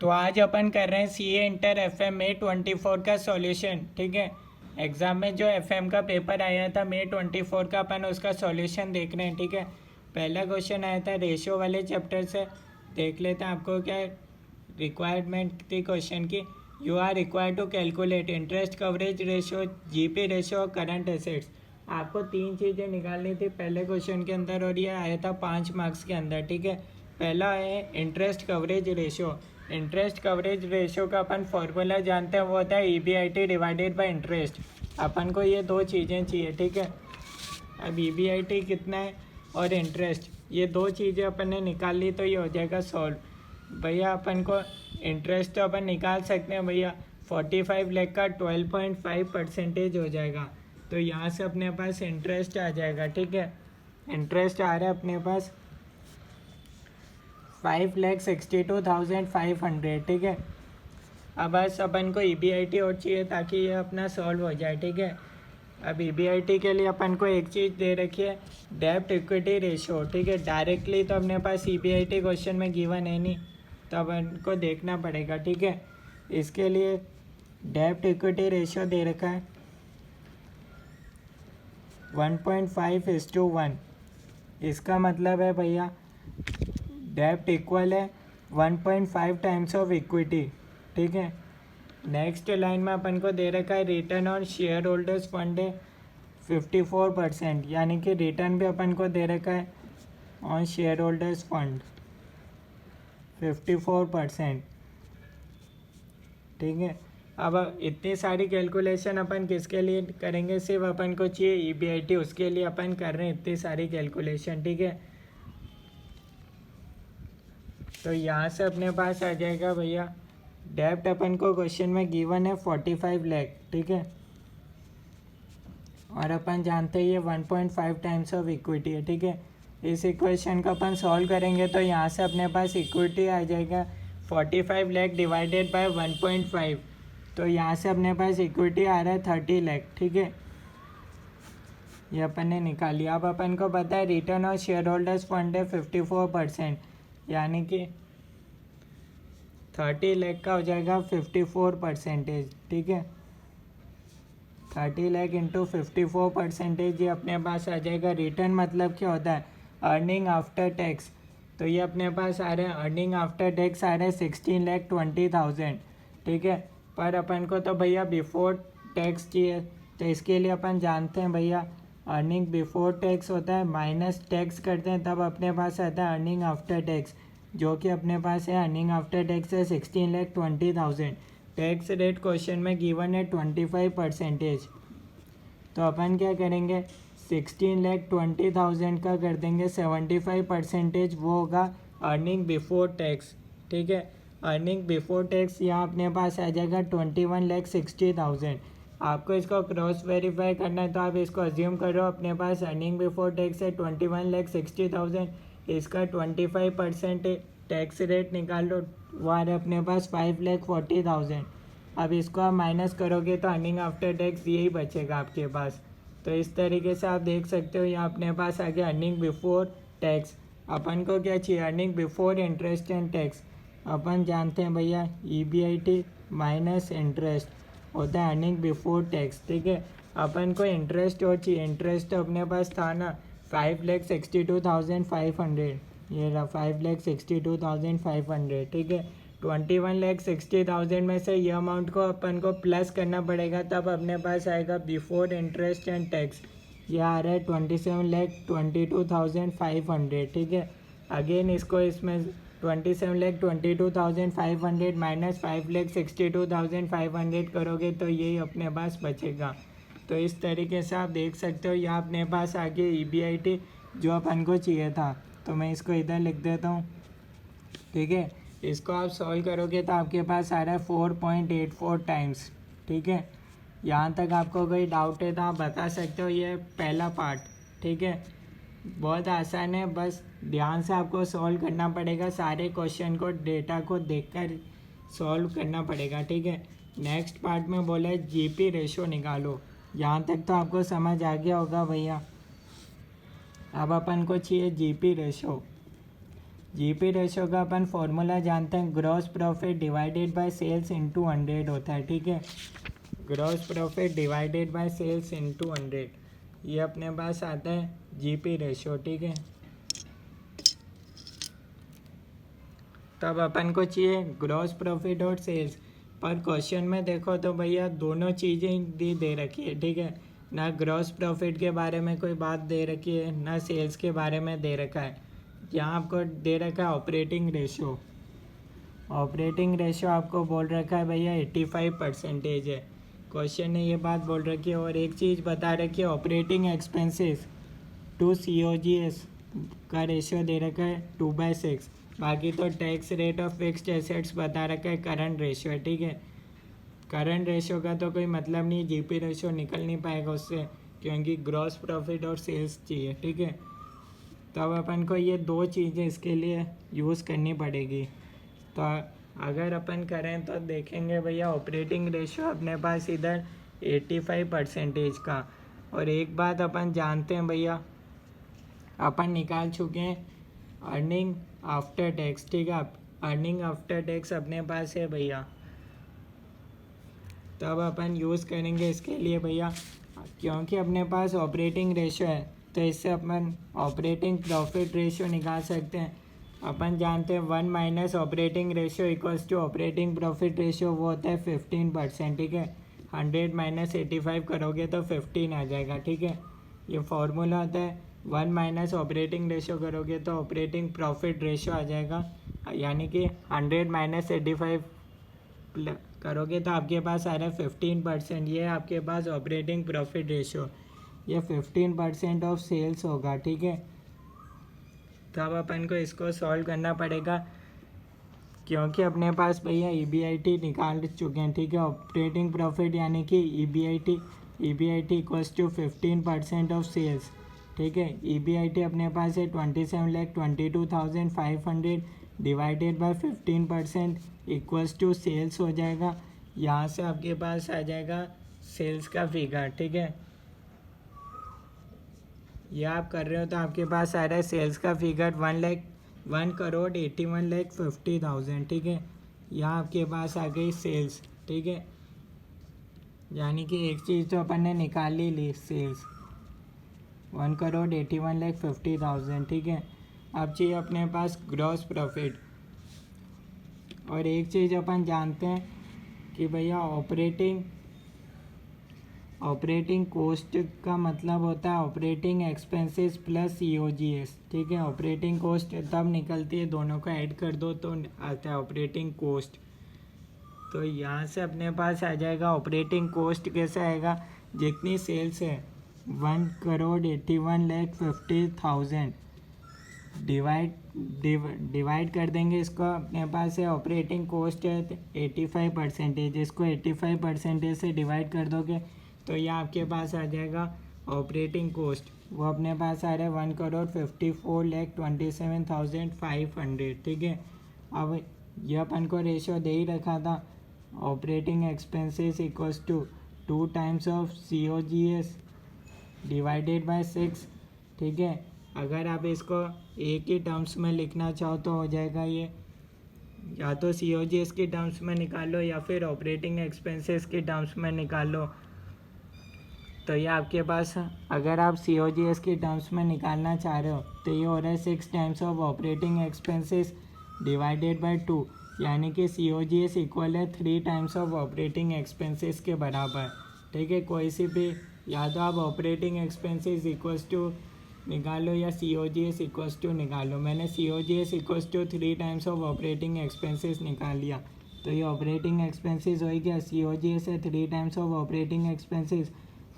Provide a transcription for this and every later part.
तो आज अपन कर रहे हैं सीए इंटर एफएम May 24 का सॉल्यूशन। ठीक है, एग्ज़ाम में जो एफएम का पेपर आया था May 24 का, अपन उसका सॉल्यूशन देख रहे हैं। ठीक है, पहला क्वेश्चन आया था रेशियो वाले चैप्टर से। देख लेते हैं आपको क्या रिक्वायरमेंट थी क्वेश्चन की। You are required to calculate interest coverage ratio, GP ratio और करंट एसेट्स। आपको तीन चीज़ें निकालनी थी पहले क्वेश्चन के अंदर, और ये आया था 5 मार्क्स के अंदर। ठीक है, पहला है interest coverage ratio. Interest coverage ratio का अपन फॉर्मूला जानते हैं, वो होता है EBIT डिवाइडेड बाय इंटरेस्ट। अपन को ये दो चीज़ें चाहिए। ठीक है, अब EBIT कितना है और इंटरेस्ट, ये दो चीज़ें अपन ने निकाल ली तो ये हो जाएगा सॉल्व। भैया अपन को इंटरेस्ट तो अपन निकाल सकते हैं भैया, 45 लाख का 12.5% हो जाएगा। तो यहाँ से अपने पास इंटरेस्ट आ जाएगा। ठीक है, इंटरेस्ट आ रहा है अपने पास 5,62,500। ठीक है, अब बस अपन को EBIT और चाहिए ताकि ये अपना सॉल्व हो जाए। ठीक है, अब EBIT के लिए अपन को एक चीज़ दे रखी है, डेब्ट इक्विटी रेशियो। ठीक है, डायरेक्टली तो अपने पास EBIT क्वेश्चन में गिवन है नहीं, तो अपन को देखना पड़ेगा। ठीक है, इसके लिए डेब्ट इक्विटी रेशियो दे रखा है 1.5:1। इसका मतलब है भैया डेब्ट इक्वल है 1.5 टाइम्स ऑफ इक्विटी। ठीक है, नेक्स्ट लाइन में अपन को दे रखा है return on share holders fund है 54%, यानी कि रिटर्न भी अपन को दे रखा है ऑन शेयर होल्डर्स फंड 54%। ठीक है, अब इतनी सारी कैलकुलेशन अपन किसके लिए करेंगे, सिर्फ अपन को चाहिए EBIT, उसके लिए अपन कर रहे हैं इतनी सारी कैलकुलेशन। ठीक है, तो यहाँ से अपने पास आ जाएगा भैया डेब्ट अपन को क्वेश्चन में गिवन है 45 लाख। ठीक है, और अपन जानते हैं ये 1.5 टाइम्स ऑफ इक्विटी है। ठीक है, इस इक्वेशन को अपन सॉल्व करेंगे तो यहाँ से अपने पास इक्विटी आ जाएगा 45 लाख डिवाइडेड बाय 1.5, तो यहाँ से अपने पास इक्विटी आ रहा है 30 लाख। ठीक है, ये अपन ने निकाल लिया। अब अपन को पता है return on share holders fund है 54%, यानी कि 30 लाख का हो जाएगा 54%। ठीक है, 30 लाख इंटू 54%, ये अपने पास आ जाएगा। रिटर्न मतलब क्या होता है, अर्निंग आफ्टर टैक्स। तो ये अपने पास आ रहे हैं अर्निंग आफ्टर टैक्स आ रहे हैं 16,20,000। ठीक है, पर अपन को तो भैया बिफोर टैक्स चाहिए, तो इसके लिए अपन जानते हैं भैया अर्निंग बिफोर टैक्स होता है माइनस टैक्स करते हैं, तब अपने पास आता है अर्निंग आफ्टर टैक्स, जो कि अपने पास है अर्निंग आफ्टर टैक्स है 16,20,000। टैक्स रेट क्वेश्चन में गिवन है 25%। तो अपन क्या करेंगे 16,20,000 का कर देंगे 75%, वो होगा अर्निंग बिफोर टैक्स। ठीक है, अर्निंग बिफोर टैक्स यहाँ अपने पास आ जाएगा 21,60,000। आपको इसको क्रॉस वेरीफाई करना है, तो आप इसको अज्यूम करो अपने पास अर्निंग बिफोर टैक्स है 21,60,000, इसका 25% टैक्स रेट निकाल लो, वो आ रहा है अपने पास 5,40,000। अब इसको आप माइनस करोगे तो अर्निंग आफ्टर टैक्स यही बचेगा आपके पास। तो इस तरीके से आप देख सकते हो यहाँ अपने पास आ गया अर्निंग बिफोर टैक्स। अपन को क्या चाहिए, earning before interest and tax. अपन जानते हैं भैया EBIT माइनस इंटरेस्ट होता है अर्निंग बिफोर टैक्स। ठीक है, अपन को इंटरेस्ट और चाहिए, इंटरेस्ट तो अपने पास था ना 5,62,500, ये रहा 5,62,500। ठीक है, 21,60,000 में से ये अमाउंट को अपन को प्लस करना पड़ेगा, तब अपने पास आएगा बिफोर इंटरेस्ट एंड टैक्स, ये आ रहा है 27,22,500। ठीक है, अगेन इसको इसमें 27,22,500 माइनस 5,62,500 करोगे तो यही अपने पास बचेगा। तो इस तरीके से आप देख सकते हो यहाँ अपने पास आगे EBIT जो अपन को चाहिए था, तो मैं इसको इधर लिख देता हूँ। ठीक है, इसको आप सॉल्व करोगे तो आपके पास आ रहा है 4.84 टाइम्स। ठीक है, यहाँ तक आपको कोई डाउट है तो आप बता सकते हो, ये पहला पार्ट। ठीक है, बहुत आसान है, बस ध्यान से आपको सॉल्व करना पड़ेगा, सारे क्वेश्चन को डेटा को देखकर सॉल्व करना पड़ेगा। ठीक है, नेक्स्ट पार्ट में बोला है GP रेशो निकालो। यहाँ तक तो आपको समझ आ गया होगा भैया। अब अपन को चाहिए GP रेशो। जीपी रेशो का अपन फॉर्मूला जानते हैं, gross profit divided by sales into 100 होता है, ठीक है। Gross profit divided by sales into 100, ये अपने पास आता है जीपी रेशो, ठीक है। तब अपन को चाहिए ग्रॉस प्रॉफिट और सेल्स। पर क्वेश्चन में देखो तो भैया दोनों चीज़ें दे रखी है, ठीक है। ना ग्रॉस प्रॉफिट के बारे में कोई बात दे रखी है, ना सेल्स के बारे में दे रखा है। यहाँ आपको दे रखा है ऑपरेटिंग रेशो। ऑपरेटिंग रेशो आपको बोल रखा है भैया 85% है। क्वेश्चन ने ये बात बोल रखी है। और एक चीज़ बता रखी है, ऑपरेटिंग एक्सपेंसेस टू COGS का रेशियो दे रखा है 2/6। बाकी तो tax rate of fixed assets बता रखा है, करंट रेशियो है, ठीक है। करंट रेशियो का तो कोई मतलब नहीं, जीपी रेशियो निकल नहीं पाएगा उससे, क्योंकि ग्रॉस प्रॉफिट और सेल्स चाहिए, ठीक है। तो अब अपन को ये दो चीज़ें इसके लिए यूज़ करनी पड़ेगी। तो अगर अपन करें तो देखेंगे भैया ऑपरेटिंग रेशियो अपने पास इधर 85% का। और एक बात अपन जानते हैं भैया, अपन निकाल चुके हैं अर्निंग आफ्टर टैक्स, ठीक है। अर्निंग आफ्टर टैक्स अपने पास है भैया, तब अपन यूज़ करेंगे इसके लिए भैया, क्योंकि अपने पास ऑपरेटिंग रेशियो है तो इससे अपन ऑपरेटिंग प्रॉफिट रेशियो निकाल सकते हैं। अपन जानते हैं 1 minus operating ratio equals to operating profit ratio, वो होता है 15%, ठीक है। 100 माइनस 85 करोगे तो 15 आ जाएगा, ठीक है। ये फॉर्मूला होता है 1 माइनस ऑपरेटिंग रेशियो करोगे तो ऑपरेटिंग प्रॉफिट रेशियो आ जाएगा, यानी कि 100 माइनस 85 करोगे तो आपके पास आ रहा है 15%। ये आपके पास ऑपरेटिंग प्रॉफिट रेशियो, ये 15% ऑफ सेल्स होगा, ठीक है। तो अब अपन को इसको सॉल्व करना पड़ेगा, क्योंकि अपने पास भैया EBIT निकाल चुके हैं, ठीक है। ऑपरेटिंग प्रॉफिट यानी कि EBIT equals to 15% of sales, ठीक है। EBIT अपने पास है 27,22,500 divided by 15% equals to sales हो जाएगा। यहाँ से आपके पास आ जाएगा सेल्स का फिगर, ठीक है। ये आप कर रहे हो तो आपके पास आ रहा है सेल्स का फिगर 1,81,50,000, ठीक है। यहाँ आपके पास आ गई सेल्स, ठीक है। यानी कि एक चीज़ तो अपन ने निकाल ही ली, सेल्स 1,81,50,000, ठीक है। अब चाहिए अपने पास ग्रॉस प्रॉफिट। और एक चीज़ अपन जानते हैं कि भैया ऑपरेटिंग कॉस्ट का मतलब होता है ऑपरेटिंग एक्सपेंसेस प्लस COGS, ठीक है। ऑपरेटिंग कॉस्ट तब निकलती है, दोनों को ऐड कर दो तो आता है ऑपरेटिंग कॉस्ट। तो यहाँ से अपने पास आ जाएगा ऑपरेटिंग कॉस्ट कैसे आएगा, जितनी सेल्स है 1,81,50,000 डिवाइड कर देंगे इसको। अपने पास है ऑपरेटिंग कॉस्ट है 85%, इसको 85% से डिवाइड कर दोगे तो ये आपके पास आ जाएगा ऑपरेटिंग कॉस्ट, वो अपने पास आ रहा है 1,54,27,500, ठीक है। अब ये अपन को रेशियो दे ही रखा था, operating expenses equals to 2 times of COGS divided by 6, ठीक है। अगर आप इसको एक ही टर्म्स में लिखना चाहो तो हो जाएगा, ये या तो COGS की टर्म्स में निकाल लो या फिर ऑपरेटिंग एक्सपेंसेस की टर्म्स में निकाल लो। तो ये आपके पास, अगर आप COGS की टर्म्स में निकालना चाह रहे हो तो ये हो रहा है 6 times of operating expenses divided by 2, यानी कि COGS इक्वल है 3 टाइम्स ऑफ ऑपरेटिंग एक्सपेंसेस के बराबर, ठीक है। कोई सी भी, या तो आप ऑपरेटिंग एक्सपेंसेस इक्वल्स टू निकालो या COGS इक्वल्स टू निकालो। मैंने COGS equals to 3 times of operating expenses निकाल लिया, तो ये ऑपरेटिंग एक्सपेंसेस हो गया, COGS है 3 times of operating expenses,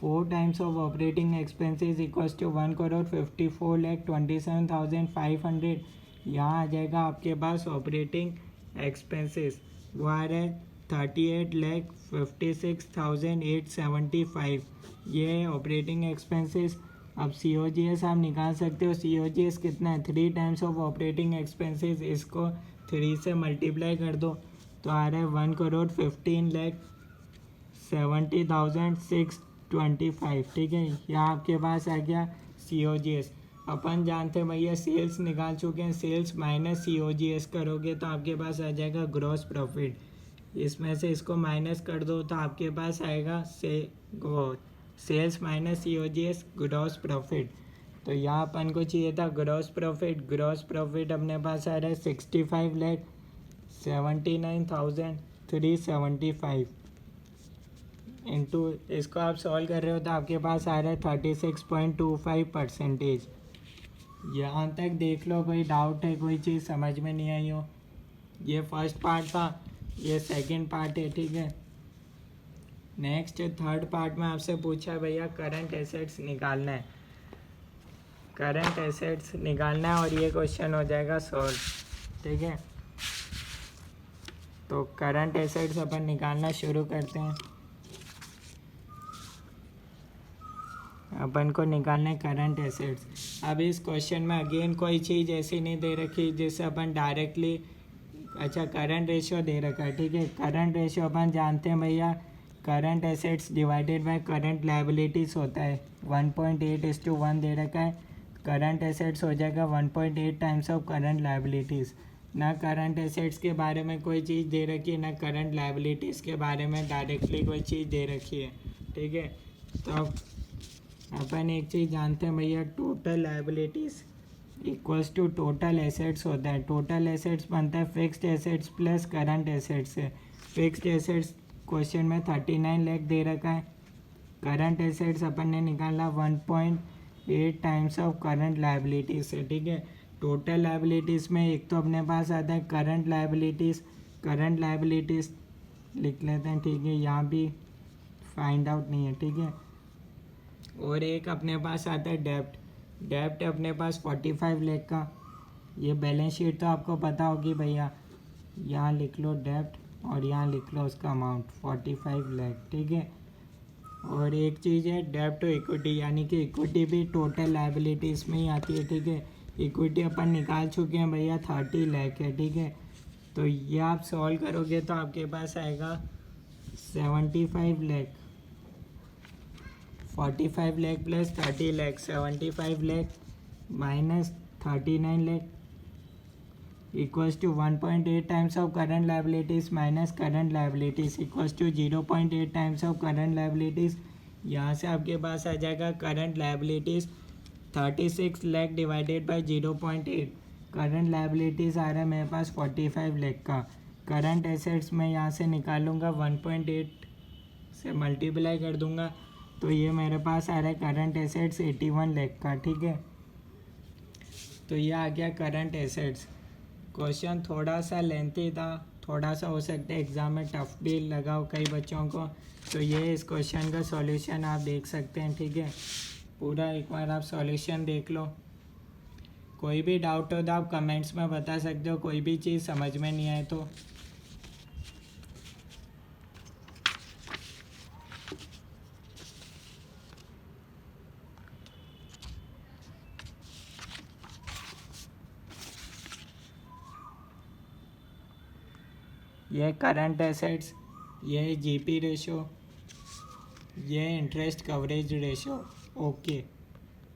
4 times of operating expenses equals to 1,54,27,500। यहाँ आ जाएगा आपके पास ऑपरेटिंग एक्सपेंसेस, वो आ रहा है 38,56,875, ये ऑपरेटिंग एक्सपेंसेस। अब COGS आप निकाल सकते हो, COGS कितना है 3 टाइम्स ऑफ ऑपरेटिंग एक्सपेंसेस, इसको 3 से मल्टीप्लाई कर दो तो आ रहा है 1,15,70,625, ठीक है। यहाँ आपके पास आ गया COGS। अपन जानते हैं भैया सेल्स निकाल चुके हैं, सेल्स माइनस COGS करोगे तो आपके पास आ जाएगा ग्रॉस प्रॉफिट। इसमें से इसको माइनस कर दो तो आपके पास आएगा sales minus COGS gross profit. तो यहाँ अपन को चाहिए था ग्रॉस प्रॉफिट। ग्रॉस प्रॉफिट अपने पास आ रहा है 65,79,375 इंटू, इसको आप सॉल्व कर रहे हो तो आपके पास आ रहा है 36.25%। यहाँ तक देख लो, कोई डाउट है, कोई चीज़ समझ में नहीं आई हो? ये फर्स्ट पार्ट था, ये सेकंड पार्ट है, ठीक है। नेक्स्ट थर्ड पार्ट में आपसे पूछा है भैया करंट एसेट्स निकालना है, करंट एसेट्स निकालना है और ये क्वेश्चन हो जाएगा सॉल्व, ठीक है। तो करंट एसेट्स अपन निकालना शुरू करते हैं। अपन को निकालना है करंट एसेट्स। अब इस क्वेश्चन में अगेन कोई चीज़ ऐसी नहीं दे रखी जिससे अपन डायरेक्टली, अच्छा करंट रेशियो दे रखा है, ठीक है। करंट रेशियो अपन जानते हैं भैया, current assets divided by current liabilities होता है। 1.8:1 दे रखा है। करंट एसेट्स हो जाएगा 1.8 टाइम्स ऑफ करंट लायबिलिटीज़। ना करंट एसेट्स के बारे में कोई चीज़ दे रखी है, ना करंट लायबिलिटीज़ के बारे में डायरेक्टली कोई चीज़ दे रखी है, ठीक है। तो अपन एक चीज़ जानते हैं भैया, total liabilities equals to total assets होता है। टोटल एसेट्स बनता है fixed assets plus current assets से। फिक्स्ड एसेट्स क्वेश्चन में 39 लाख दे रखा है। करंट एसेट्स अपन ने निकाला 1.8 टाइम्स ऑफ करंट लायबिलिटीज से, ठीक है। टोटल लायबिलिटीज़ में एक तो अपने पास आता है करंट लायबिलिटीज़, करंट लायबिलिटीज़ लिख लेते हैं, ठीक है। यहाँ भी फाइंड आउट नहीं है, ठीक है। और एक अपने पास आता है डेप्ट। डेप्ट अपने पास 45 लाख का। ये बैलेंस शीट तो आपको पता होगी भैया, यहाँ लिख लो डेप्ट और यहाँ लिख लो उसका अमाउंट 45 लाख, ठीक है। और एक चीज़ है डेप्ट टू इक्विटी, यानी कि इक्विटी भी टोटल लायबिलिटीज़ में ही आती है, ठीक है। इक्विटी अपन निकाल चुके हैं भैया 30 लाख है, ठीक है। तो ये आप सॉल्व करोगे तो आपके पास आएगा 75 lakh, 45 lakh plus 30 lakh, 75 lakh minus 39 lakh equals to 1.8 times of current liabilities minus current liabilities equals to 0.8 times of current liabilities. यहाँ से आपके पास आ जाएगा current liabilities 36 lakh divided by 0.8। Current liabilities आ रहा है मेरे पास 45 लाख का। करंट एसेट्स में यहाँ से निकालूंगा 1.8 से मल्टीप्लाई कर दूंगा तो ये मेरे पास आ रहा है करंट एसेट्स 81 लाख का, ठीक है। तो ये आ गया करंट एसेट्स। क्वेश्चन थोड़ा सा लेंथी था, थोड़ा सा हो सकता है एग्ज़ाम में टफ भी लगा हो कई बच्चों को, तो ये इस क्वेश्चन का सॉल्यूशन आप देख सकते हैं, ठीक है। पूरा एक बार आप सॉल्यूशन देख लो। कोई भी डाउट हो तो आप कमेंट्स में बता सकते हो, कोई भी चीज़ समझ में नहीं आए तो। ये करंट एसेट्स, ये GP रेशो, ये इंटरेस्ट कवरेज रेशो, ओके।